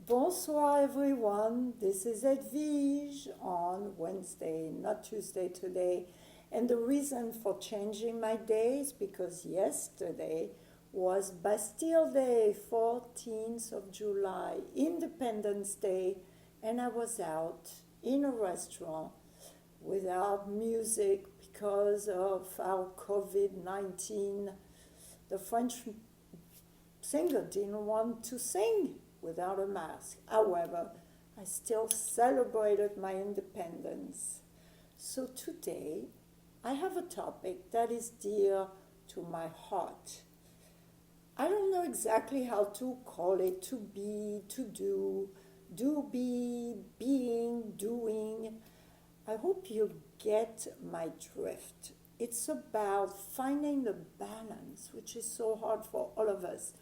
Bonsoir everyone, this is Edwige on Wednesday, not Tuesday today. And the reason for changing my day is because yesterday was Bastille Day, 14th of July, Independence Day, and I was out in a restaurant without music because of our COVID-19. The French singer didn't want to sing without a mask. However, I still celebrated my independence. So today, I have a topic that is dear to my heart. I don't know exactly how to call it: to be, to do be, being, doing. I hope you get my drift. It's about finding the balance, which is so hard for all of us.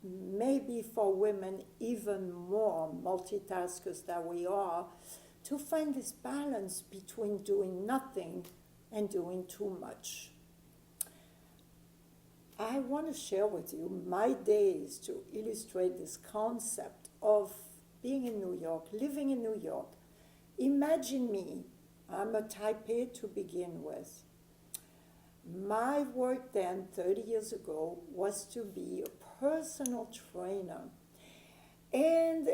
Maybe for women, even more multitaskers that we are, to find this balance between doing nothing and doing too much. I want to share with you my days to illustrate this concept of being in New York, living in New York. Imagine me, I'm a type A to begin with. My work then, 30 years ago, was to be a personal trainer and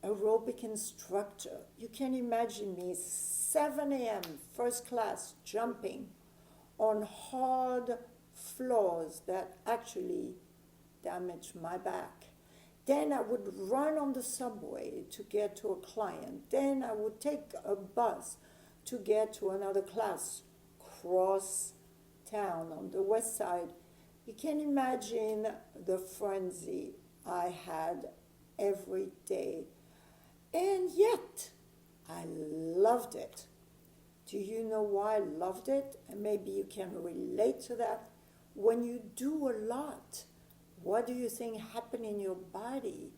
aerobic instructor. You can imagine me 7 a.m., first class, jumping on hard floors that actually damaged my back. Then I would run on the subway to get to a client. Then I would take a bus to get to another class, cross town on the west side. You can imagine the frenzy I had every day. And yet, I loved it. Do you know why I loved it? And maybe you can relate to that. When you do a lot, what do you think happens in your body?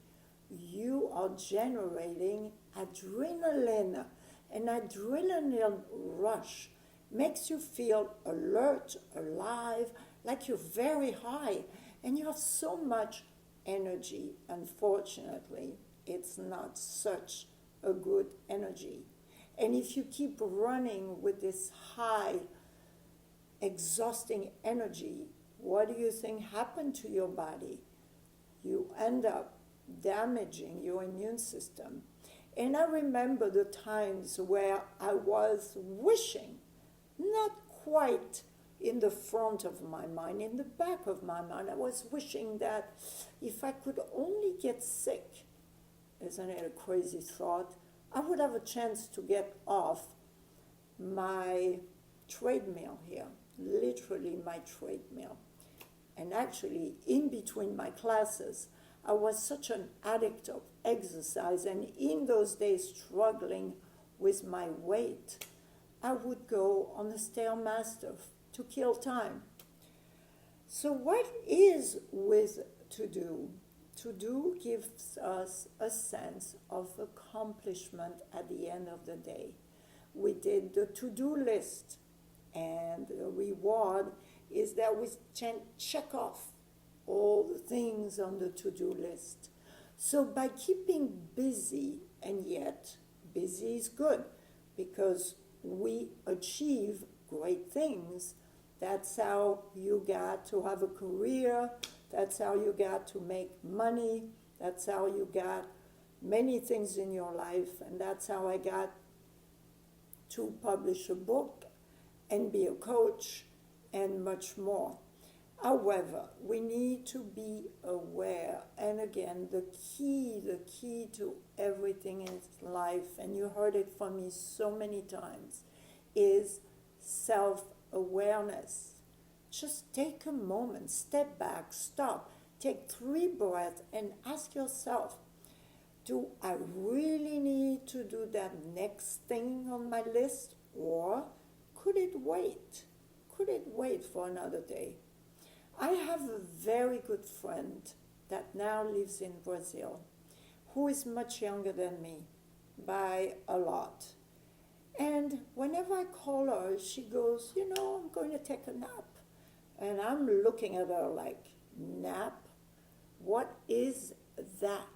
You are generating adrenaline. An adrenaline rush makes you feel alert, alive, like you're very high, and you have so much energy. Unfortunately, it's not such a good energy. And if you keep running with this high, exhausting energy, what do you think happened to your body? You end up damaging your immune system. And I remember the times where I was wishing, not quite in the front of my mind, in the back of my mind, I was wishing that if I could only get sick, isn't it a crazy thought, I would have a chance to get off my treadmill here, literally my treadmill. And actually, in between my classes, I was such an addict of exercise, and in those days struggling with my weight, I would go on the Stairmaster to kill time. So what is with to do? To do gives us a sense of accomplishment at the end of the day. We did the to-do list, and the reward is that we check off all the things on the to-do list. So by keeping busy, and yet busy is good because we achieve great things. That's how you got to have a career. That's how you got to make money. That's how you got many things in your life. And that's how I got to publish a book and be a coach and much more. However, we need to be aware. And again, the key to everything in life, and you heard it from me so many times, is self-awareness. Just take a moment, step back, stop, take 3 breaths and ask yourself, do I really need to do that next thing on my list, or could it wait? Could it wait for another day? I have a very good friend that now lives in Brazil, who is much younger than me by a lot. And whenever I call her, she goes, I'm going to take a nap. And I'm looking at her like, nap? What is that?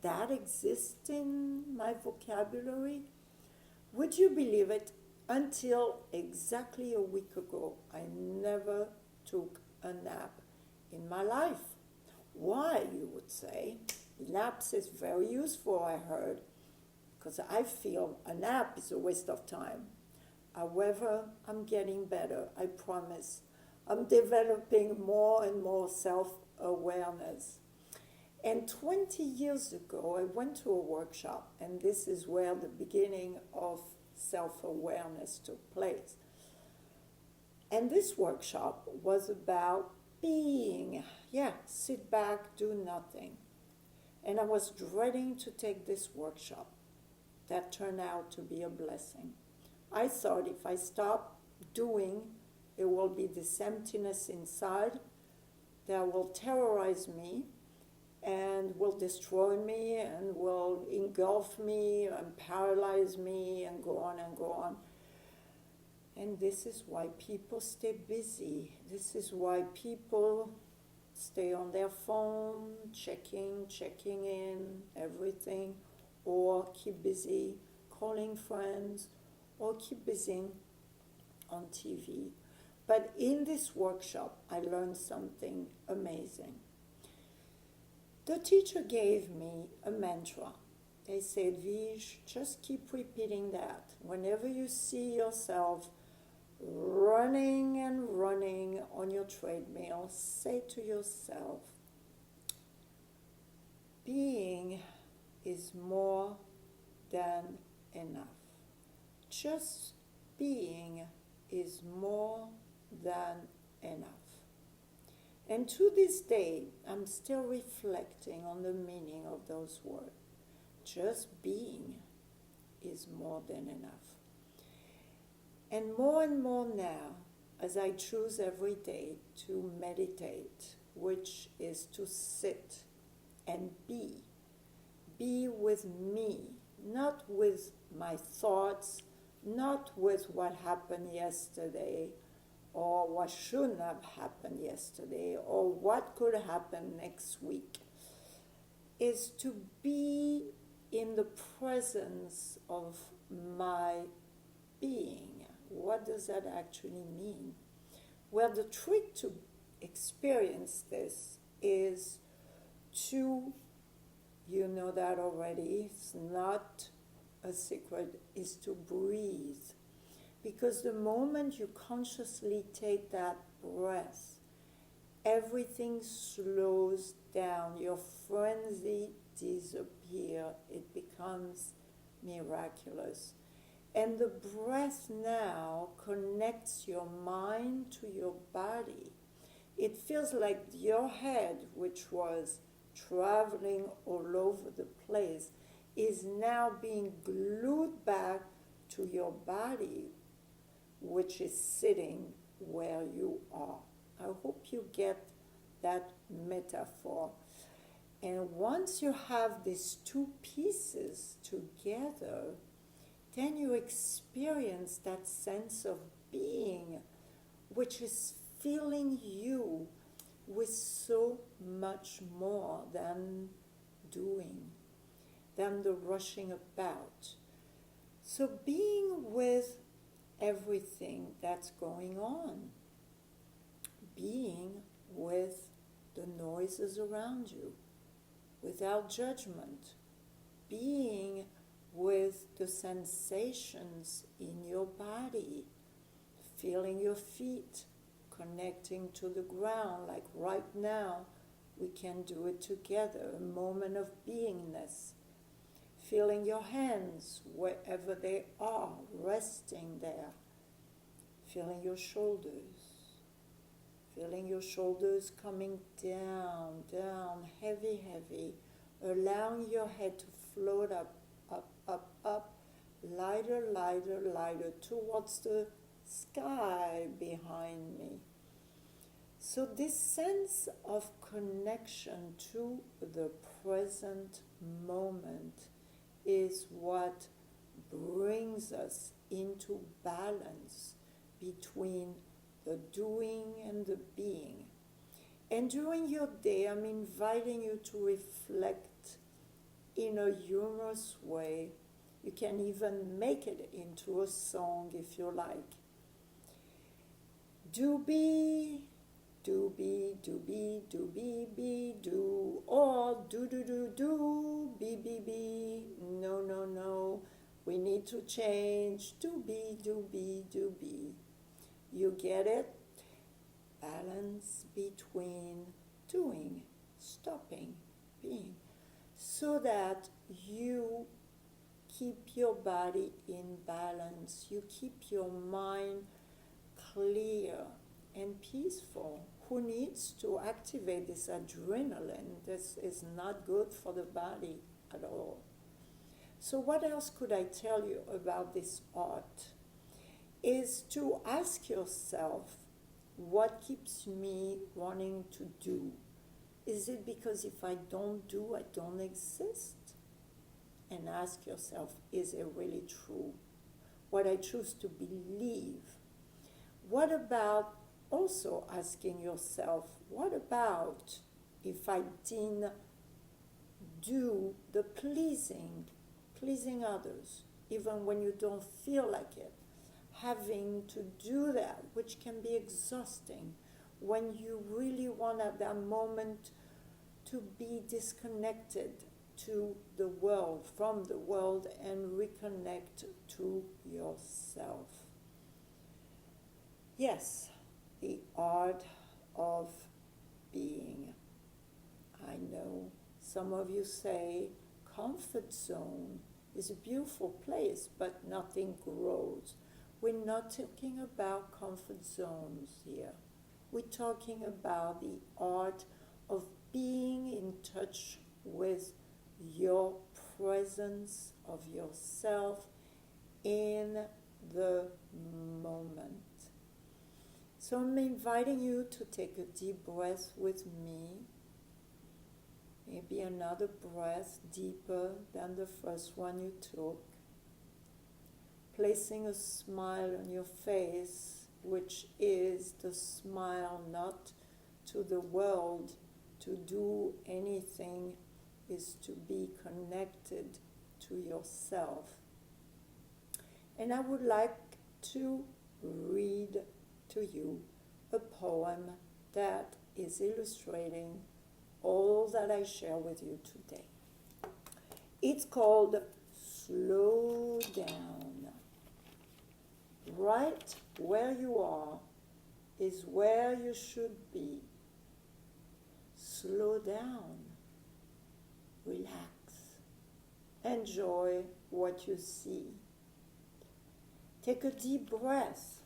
that exist in my vocabulary? Would you believe it? Until exactly a week ago, I never took a nap in my life. Why, you would say? Naps is very useful, I heard, because I feel a nap is a waste of time. However, I'm getting better, I promise. I'm developing more and more self-awareness. And 20 years ago, I went to a workshop, and this is where the beginning of self-awareness took place. And this workshop was about being. Yeah, sit back, do nothing. And I was dreading to take this workshop. That turned out to be a blessing. I thought if I stop doing, it will be this emptiness inside that will terrorize me and will destroy me and will engulf me and paralyze me and go on and go on. And this is why people stay busy. This is why people stay on their phone, checking in, everything, or keep busy calling friends, or keep busy on TV. But in this workshop, I learned something amazing. The teacher gave me a mantra. They said, Vij, just keep repeating that. Whenever you see yourself running and running on your treadmill, say to yourself, being is more than enough. Just being is more than enough. And to this day, I'm still reflecting on the meaning of those words. Just being is more than enough. And more now, as I choose every day to meditate, which is to sit and be with me, not with my thoughts, not with what happened yesterday, or what shouldn't have happened yesterday, or what could happen next week, is to be in the presence of my being. What does that actually mean? Well, the trick to experience this is to, you know that already, it's not a secret, is to breathe. Because the moment you consciously take that breath, everything slows down. Your frenzy disappears. It becomes miraculous. And the breath now connects your mind to your body. It feels like your head, which was traveling all over the place, is now being glued back to your body, which is sitting where you are. I hope you get that metaphor. And once you have these two pieces together, then you experience that sense of being, which is filling you with so much more than doing, than the rushing about. So being with everything that's going on, being with the noises around you without judgment, being with the sensations in your body, feeling your feet connecting to the ground, like right now we can do it together, a moment of beingness, feeling your hands wherever they are, resting there, feeling your shoulders coming down, heavy, allowing your head to float up, lighter, towards the sky behind me. So this sense of connection to the present moment is what brings us into balance between the doing and the being. And during your day, I'm inviting you to reflect in a humorous way. You can even make it into a song if you like. Do be, do be, do be, do be, be, do, or do, do, do, do, be, be, be, no, no, no, we need to change, do be, do be, do be. You get it? Balance between doing, stopping, being, so that you keep your body in balance, you keep your mind clear and peaceful. Who needs to activate this adrenaline? This is not good for the body at all. So what else could I tell you about this art? Is to ask yourself, what keeps me wanting to do? Is it because if I don't do, I don't exist? And ask yourself, is it really true? What I choose to believe. What about also asking yourself, what about if I didn't do the pleasing others, even when you don't feel like it? Having to do that, which can be exhausting, when you really want at that moment to be disconnected to the world, from the world, and reconnect to yourself. Yes, the art of being. I know some of you say comfort zone is a beautiful place, but nothing grows. We're not talking about comfort zones here. We're talking about the art of being in touch with your presence of yourself in the moment. So I'm inviting you to take a deep breath with me. Maybe another breath deeper than the first one you took. Placing a smile on your face, which is the smile not to the world, to do anything, is to be connected to yourself. And I would like to read to you a poem that is illustrating all that I share with you today. It's called Slow Down. Right where you are is where you should be. Slow down. Relax. Enjoy what you see. Take a deep breath.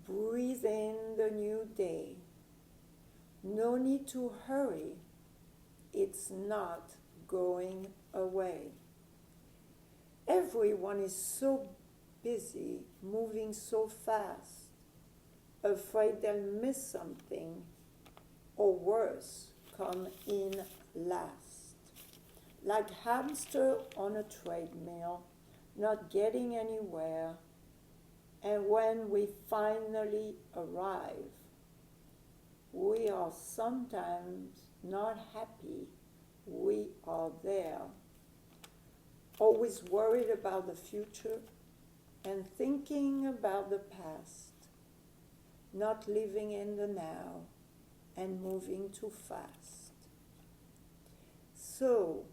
Breathe in the new day. No need to hurry. It's not going away. Everyone is so busy, moving so fast, afraid they'll miss something, or worse, come in last. Like hamster on a treadmill, not getting anywhere, and when we finally arrive, we are sometimes not happy we are there, always worried about the future and thinking about the past, not living in the now and moving too fast. So,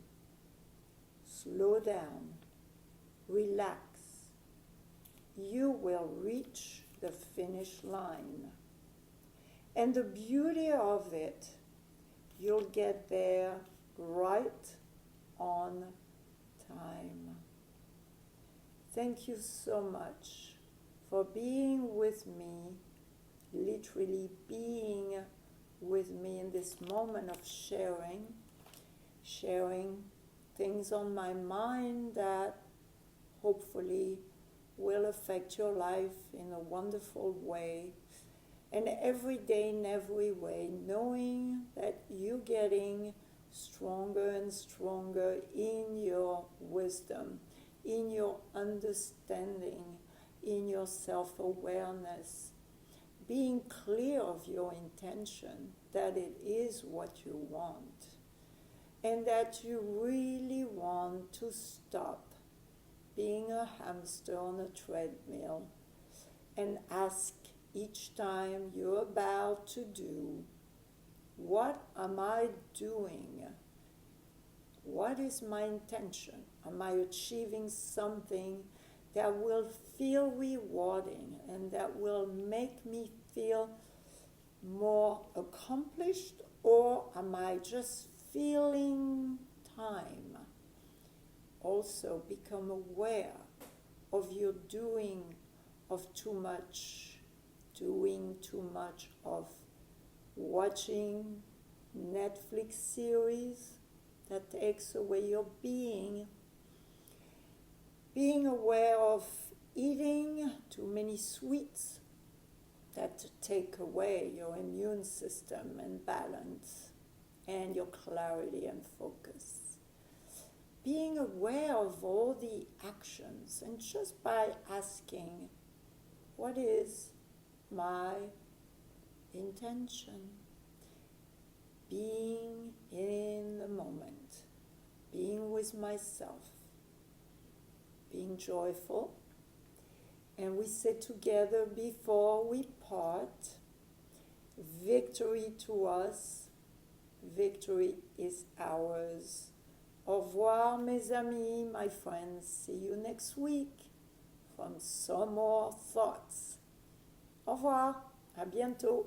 slow down, relax. You will reach the finish line. And the beauty of it, you'll get there right on time. Thank you so much for being with me, literally being with me in this moment of sharing things on my mind that hopefully will affect your life in a wonderful way. And every day in every way, knowing that you're getting stronger and stronger in your wisdom, in your understanding, in your self-awareness, being clear of your intention, that it is what you want. and that you really want to stop being a hamster on a treadmill and ask each time you're about to do, what am I doing? What is my intention? Am I achieving something that will feel rewarding and that will make me feel more accomplished, or am I just filling time? Also become aware of your doing too much of watching Netflix series that takes away your being aware of eating too many sweets that take away your immune system and balance and your clarity and focus. Being aware of all the actions, and just by asking, what is my intention? Being in the moment, being with myself, being joyful. And we say together before we part, victory to us, victory is ours. Au revoir, mes amis, my friends. See you next week from some more thoughts. Au revoir, à bientôt.